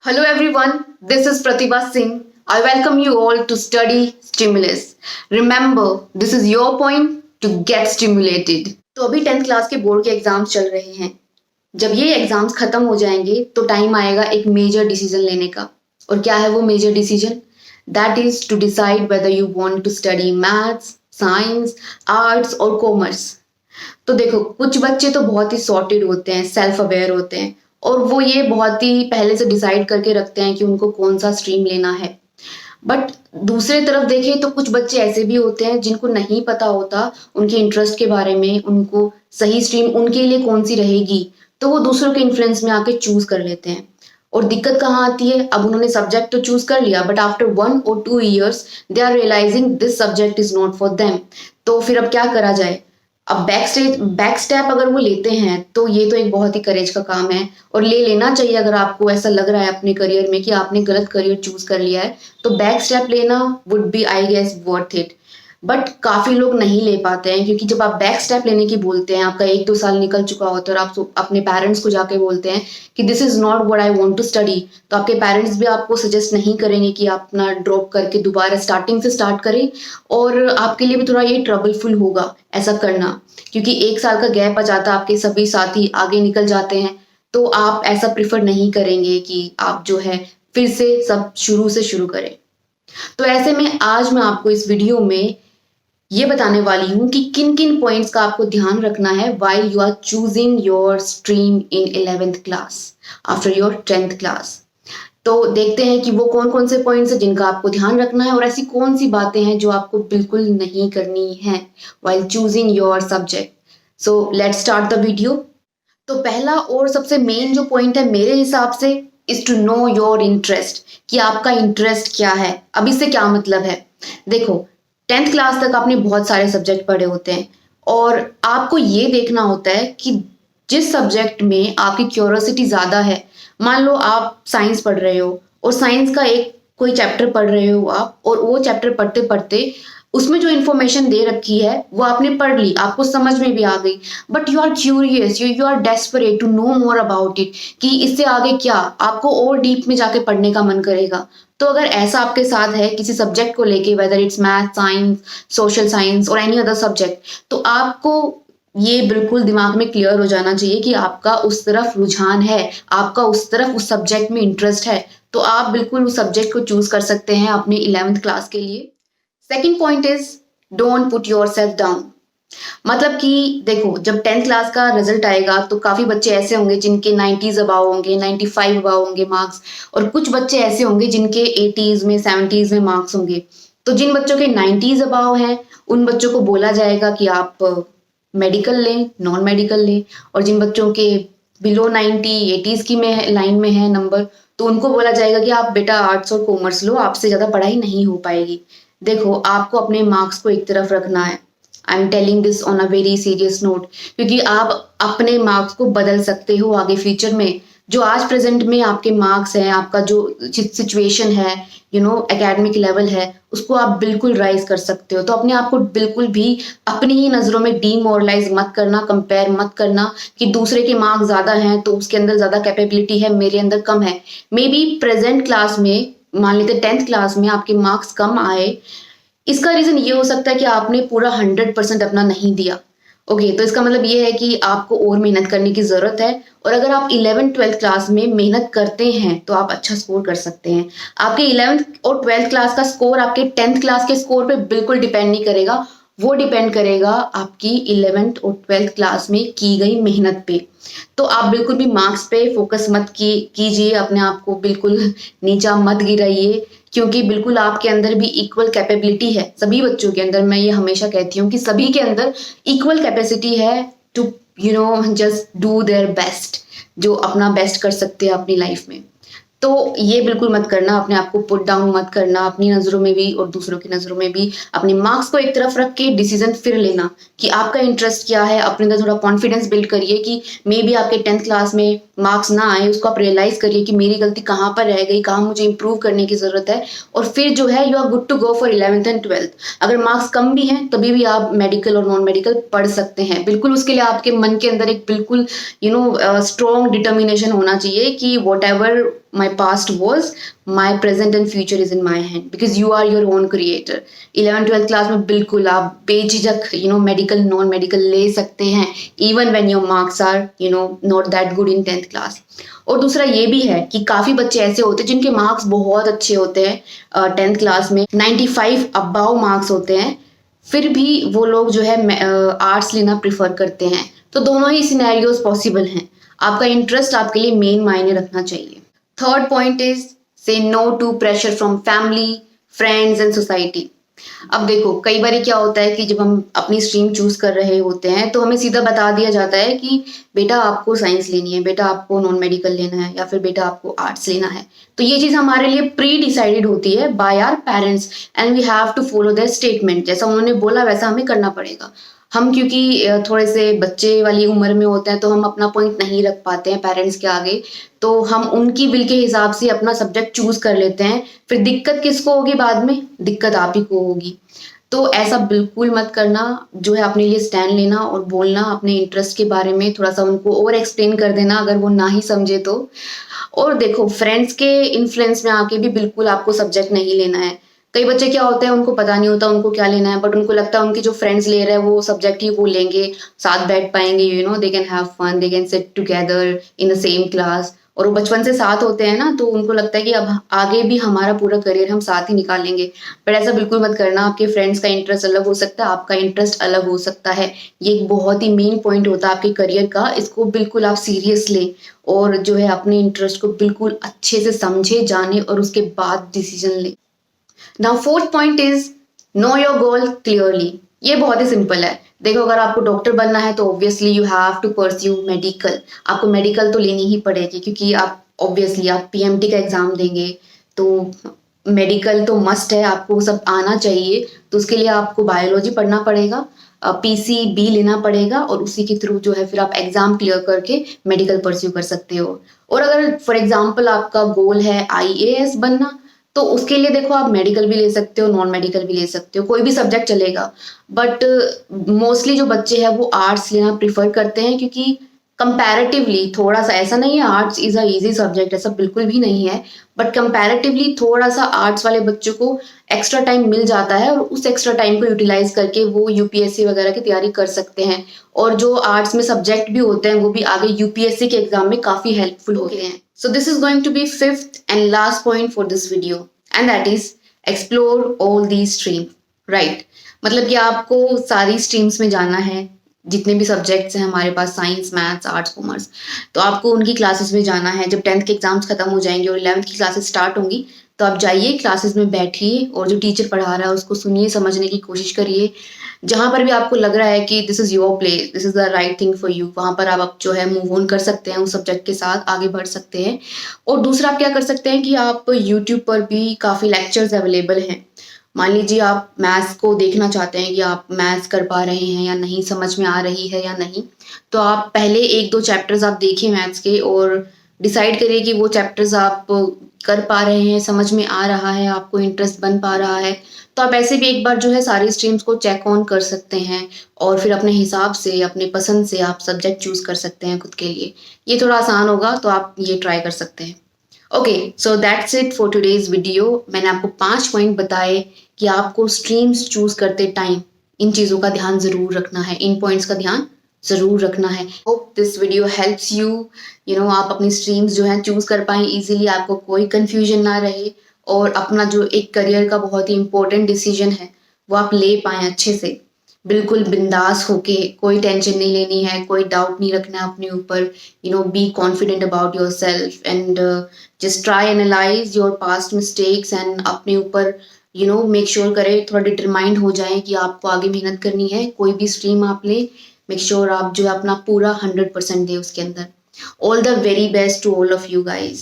Hello everyone, this is Pratibha Singh. I welcome you all to study stimulus. Remember, this is your point to get stimulated. तो अभी 10th class के board के exams चल रहे हैं. जब ये एग्जाम्स खत्म हो जाएंगे तो टाइम आएगा एक मेजर डिसीजन लेने का. और क्या है वो major decision? That is to decide whether you want to study maths, science, arts और कॉमर्स. तो देखो, कुछ बच्चे तो बहुत ही सॉर्टेड होते हैं, सेल्फ अवेयर होते हैं और वो ये बहुत ही पहले से डिसाइड करके रखते हैं कि उनको कौन सा स्ट्रीम लेना है. बट दूसरे तरफ देखें तो कुछ बच्चे ऐसे भी होते हैं जिनको नहीं पता होता उनके इंटरेस्ट के बारे में, उनको सही स्ट्रीम उनके लिए कौन सी रहेगी, तो वो दूसरों के इन्फ्लुएंस में आके चूज कर लेते हैं. और दिक्कत कहाँ आती है? अब उन्होंने सब्जेक्ट तो चूज कर लिया but after 1 or 2 years they are realising this subject is not for them. तो फिर अब क्या करा जाए? अब बैक स्टेप अगर वो लेते हैं तो ये तो एक बहुत ही करेज का काम है और ले लेना चाहिए. अगर आपको ऐसा लग रहा है अपने करियर में कि आपने गलत करियर चूज कर लिया है तो बैक स्टेप लेना would be I guess worth it. But काफी लोग नहीं ले पाते हैं क्योंकि जब आप बैक स्टेप लेने की बोलते हैं, आपका 1-2 साल निकल चुका होता है और आप अपने पेरेंट्स को जाके बोलते हैं कि this is not what I want to study, तो आपके पेरेंट्स भी आपको सजेस्ट नहीं करेंगे कि आप अपना ड्रॉप करके दोबारा स्टार्टिंग से स्टार्ट करें. और आपके लिए भी थोड़ा ये ट्रबलफुल होगा ऐसा करना, क्योंकि 1 साल का गैप आ जाता है, आपके सभी साथी आगे निकल जाते हैं, तो आप ऐसा प्रिफर नहीं करेंगे कि आप जो है फिर से सब शुरू से शुरू करें. तो ऐसे में आज मैं आपको इस वीडियो में ये बताने वाली हूं कि किन किन पॉइंट्स का आपको ध्यान रखना है while you are choosing your stream in 11th class after your 10th class. तो देखते हैं कि वो कौन कौन से पॉइंट्स हैं जिनका आपको ध्यान रखना है और ऐसी कौन सी बातें हैं जो आपको बिल्कुल नहीं करनी है while choosing your subject. So let's start the video. तो पहला और सबसे मेन जो पॉइंट है मेरे हिसाब से is to know your interest, कि आपका इंटरेस्ट क्या है. अब इससे क्या मतलब है? देखो, 10th क्लास तक आपने बहुत सारे सब्जेक्ट पढ़े होते हैं और आपको ये देखना होता है कि जिस सब्जेक्ट में आपकी क्यूरियोसिटी ज़्यादा है, मान लो आप साइंस पढ़ रहे हो और साइंस का एक कोई चैप्टर पढ़ रहे हो आप, और वो चैप्टर पढ़ते पढ़ते उसमें जो इन्फॉर्मेशन दे रखी है वो आपने पढ़ ली, आपको समझ में भी आ गई, but you are curious, you are desperate to know more about it, कि इससे आगे क्या, आपको और डीप में जाके पढ़ने का मन करेगा. तो अगर ऐसा आपके साथ है किसी सब्जेक्ट को लेके, whether it's math, science, social science और एनी अदर सब्जेक्ट, तो आपको ये बिल्कुल दिमाग में क्लियर हो जाना चाहिए कि आपका उस तरफ रुझान है, आपका उस तरफ उस सब्जेक्ट में इंटरेस्ट है, तो आप बिल्कुल उस सब्जेक्ट को चूज कर सकते हैं अपनी 11th क्लास के लिए. Second point is don't put your self down. मतलब कि देखो, जब 10th क्लास का रिजल्ट आएगा तो काफी बच्चे ऐसे होंगे जिनके 90s अबाव होंगे, 95 अबाव होंगे मार्क्स, और कुछ बच्चे ऐसे होंगे जिनके 80s में, 70s में मार्क्स होंगे. तो जिन बच्चों के 90s अबाव हैं उन बच्चों को बोला जाएगा कि आप मेडिकल लें, नॉन मेडिकल लें, और जिन बच्चों के बिलो 90, 80s की में लाइन में है नंबर, तो उनको बोला जाएगा कि आप बेटा आर्ट्स और कॉमर्स लो, आपसे ज्यादा पढ़ाई नहीं हो पाएगी. देखो, आपको अपने मार्क्स को एक तरफ रखना है. I am telling this on a very serious note, क्योंकि आप अपने मार्क्स को बदल सकते हो आगे फ्यूचर में. जो आज प्रेजेंट में आपके मार्क्स हैं, आपका जो सिचुएशन है, एकेडमिक लेवल है, उसको आप बिल्कुल राइज कर सकते हो. तो अपने आप को बिल्कुल भी अपनी ही नजरों में डीमोरलाइज मत करना, कंपेयर मत करना कि दूसरे के मार्क्स ज्यादा हैं तो उसके अंदर ज्यादा कैपेबिलिटी है, मेरे अंदर कम है. मे बी प्रेजेंट क्लास में, मान लेते 10th क्लास में आपके मार्क्स कम आए, इसका रीजन ये हो सकता है कि आपने पूरा 100% अपना नहीं दिया. ओके, तो इसका मतलब ये है कि आपको और मेहनत करने की जरूरत है, और अगर आप 11th-12th क्लास में मेहनत करते हैं तो आप अच्छा स्कोर कर सकते हैं. आपके 11th और 12th क्लास का स्कोर आपके 10th क्लास के स्कोर पे बिल्कुल डिपेंड नहीं करेगा, वो डिपेंड करेगा आपकी 11th और 12th क्लास में की गई मेहनत पे. तो आप बिल्कुल भी मार्क्स पे फोकस मत कीजिए, अपने आप को बिल्कुल नीचा मत गिराइए, क्योंकि बिल्कुल आपके अंदर भी इक्वल कैपेबिलिटी है. सभी बच्चों के अंदर, मैं ये हमेशा कहती हूँ कि सभी के अंदर इक्वल कैपेसिटी है to just do their best, जो अपना बेस्ट कर सकते हैं अपनी लाइफ में. तो ये बिल्कुल मत करना, अपने आप को पुट डाउन मत करना, अपनी नजरों में भी और दूसरों की नजरों में भी. अपने मार्क्स को एक तरफ रख के डिसीजन फिर लेना कि आपका इंटरेस्ट क्या है. अपने अंदर थोड़ा कॉन्फिडेंस बिल्ड करिए कि मे बी आपके 10th क्लास में मार्क्स ना आए, उसको आप रियलाइज करिए कि मेरी गलती कहाँ पर रह गई, कहाँ मुझे इंप्रूव करने की जरूरत है, और फिर जो है you are good to go for 11th and 12th. अगर मार्क्स कम भी हैं तभी भी आप मेडिकल और नॉन मेडिकल पढ़ सकते हैं. बिल्कुल उसके लिए आपके मन के अंदर एक बिल्कुल स्ट्रॉन्ग डिटर्मिनेशन होना चाहिए कि what ever my past was, my present and future is in my hand because you are your own creator. 11th-12th class में बिल्कुल आप बेझिझक मेडिकल नॉन मेडिकल ले सकते हैं even when your marks are not that good in 10th class. और दूसरा ये भी है कि काफी बच्चे ऐसे होते हैं जिनके मार्क्स बहुत अच्छे होते हैं 10th क्लास में 95 अबाव मार्क्स होते हैं, फिर भी वो लोग जो है आर्ट्स लेना प्रिफर करते हैं. तो दोनों ही सिनेरियोज पॉसिबल हैं. आपका इंटरेस्ट आपके लिए मेन मायने रखना चाहिए. Third point is say no to pressure from family, friends and society. अब देखो कई बार क्या होता है कि जब हम अपनी स्ट्रीम चूज कर रहे होते हैं तो हमें सीधा बता दिया जाता है कि बेटा आपको साइंस लेनी है, बेटा आपको नॉन मेडिकल लेना है, या फिर बेटा आपको आर्ट्स लेना है. तो ये चीज हमारे लिए प्री डिसाइडेड होती है by our parents and we have to follow their statement. जैसा उन्होंने बोला वैसा हमें करना पड़ेगा. हम क्योंकि थोड़े से बच्चे वाली उम्र में होते हैं तो हम अपना पॉइंट नहीं रख पाते हैं पेरेंट्स के आगे, तो हम उनकी विल के हिसाब से अपना सब्जेक्ट चूज कर लेते हैं. फिर दिक्कत किसको होगी बाद में? दिक्कत आप ही को होगी. तो ऐसा बिल्कुल मत करना. जो है अपने लिए स्टैंड लेना और बोलना, अपने इंटरेस्ट के बारे में थोड़ा सा उनको और एक्सप्लेन कर देना अगर वो ना ही समझे तो. और देखो फ्रेंड्स के इन्फ्लुएंस में आके भी बिल्कुल आपको सब्जेक्ट नहीं लेना है. कई बच्चे क्या होते हैं उनको पता नहीं होता उनको क्या लेना है, बट उनको लगता है उनके जो फ्रेंड्स ले रहे हैं वो सब्जेक्ट ही वो लेंगे, साथ बैठ पाएंगे, they can have fun, they can sit together in the same class. और वो बचपन से साथ होते हैं ना, तो उनको लगता है कि अब आगे भी हमारा पूरा करियर हम साथ ही निकालेंगे. बट ऐसा बिल्कुल मत करना. आपके फ्रेंड्स का इंटरेस्ट अलग हो सकता है, आपका इंटरेस्ट अलग हो सकता है. ये एक बहुत ही मेन पॉइंट होता है आपके करियर का. इसको बिल्कुल आप सीरियस लें और जो है अपने इंटरेस्ट को बिल्कुल अच्छे से समझे, जाने और उसके बाद डिसीजन लें. Now fourth point is know your goal clearly. ये बहुत ही सिंपल है. देखो अगर आपको डॉक्टर बनना है तो obviously you have to pursue medical. आपको मेडिकल तो लेनी ही पड़ेगी क्योंकि आप ऑब्वियसली आप पीएमटी का एग्जाम देंगे तो मेडिकल तो मस्ट है, आपको सब आना चाहिए. तो उसके लिए आपको बायोलॉजी पढ़ना पड़ेगा, पीसीबी लेना पड़ेगा और उसी के थ्रू जो है फिर आप एग्जाम क्लियर करके मेडिकल परस्यू कर सकते हो. और अगर फॉर एग्जाम्पल आपका गोल है आईएएस बनना तो उसके लिए देखो आप मेडिकल भी ले सकते हो, नॉन मेडिकल भी ले सकते हो, कोई भी सब्जेक्ट चलेगा. बट मोस्टली जो बच्चे हैं वो आर्ट्स लेना प्रिफर करते हैं क्योंकि कंपैरेटिवली थोड़ा सा, ऐसा नहीं है arts is a easy subject, ऐसा बिल्कुल भी नहीं है, बट कंपैरेटिवली थोड़ा सा आर्ट्स वाले बच्चों को एक्स्ट्रा टाइम मिल जाता है और उस एक्स्ट्रा टाइम को यूटिलाइज करके वो यूपीएससी वगैरह की तैयारी कर सकते हैं. और जो आर्ट्स में सब्जेक्ट भी होते हैं वो भी आगे यूपीएससी के एग्जाम में काफी हेल्पफुल होते हैं. So this is going to be fifth and last point for this video, and that is explore all these streams. Right? मतलब कि आपको सारी स्ट्रीम्स में जाना है. जितने भी सब्जेक्ट्स हैं हमारे पास, साइंस, मैथ्स, आर्ट्स, कॉमर्स, तो आपको उनकी क्लासेस में जाना है. जब 10th के एग्जाम्स खत्म हो जाएंगे और 11th की क्लासेस स्टार्ट होंगी तो आप जाइए क्लासेस में बैठिए और जो टीचर पढ़ा रहा है उसको सुनिए, समझने की कोशिश करिए. जहां पर भी आपको लग रहा है कि this is your place, this is the right thing for you, वहां पर आप जो है मूव ऑन कर सकते हैं, उस सब्जेक्ट के साथ आगे बढ़ सकते हैं. और दूसरा आप क्या कर सकते हैं कि आप यूट्यूब पर भी काफ़ी लेक्चर्स अवेलेबल हैं. मान लीजिए आप मैथ्स को देखना चाहते हैं कि आप मैथ्स कर पा रहे हैं या नहीं, समझ में आ रही है या नहीं, तो आप पहले 1-2 चैप्टर्स आप देखिए मैथ्स के और डिसाइड करिए कि वो चैप्टर्स आप कर पा रहे हैं, समझ में आ रहा है, आपको इंटरेस्ट बन पा रहा है. तो आप ऐसे भी एक बार जो है सारी स्ट्रीम्स को चेक ऑन कर सकते हैं और फिर अपने हिसाब से, अपने पसंद से आप सब्जेक्ट चूज कर सकते हैं खुद के लिए. ये थोड़ा आसान होगा तो आप ये ट्राई कर सकते हैं. Okay, so that's it for today's video. मैंने आपको 5 पॉइंट बताए कि आपको स्ट्रीम्स चूज करते टाइम इन चीज़ों का ध्यान ज़रूर रखना है, इन पॉइंट्स का ध्यान ज़रूर रखना है. Hope this video helps you आप अपनी स्ट्रीम्स जो है चूज कर पाएं इजीली, आपको कोई कंफ्यूजन ना रहे और अपना जो एक करियर का बहुत ही इंपॉर्टेंट डिसीजन है वो आप ले पाएं अच्छे से, बिल्कुल बिंदास होके. कोई टेंशन नहीं लेनी है, कोई डाउट नहीं रखना है अपने ऊपर. Be confident about your self and just try analyse your past mistakes and अपने ऊपर मेक श्योर करें, थोड़ा डिटरमाइंड हो जाए कि आपको आगे मेहनत करनी है. कोई भी स्ट्रीम आप ले, मेक श्योर आप जो है अपना पूरा 100% दे उसके अंदर. All the very best to all of you guys.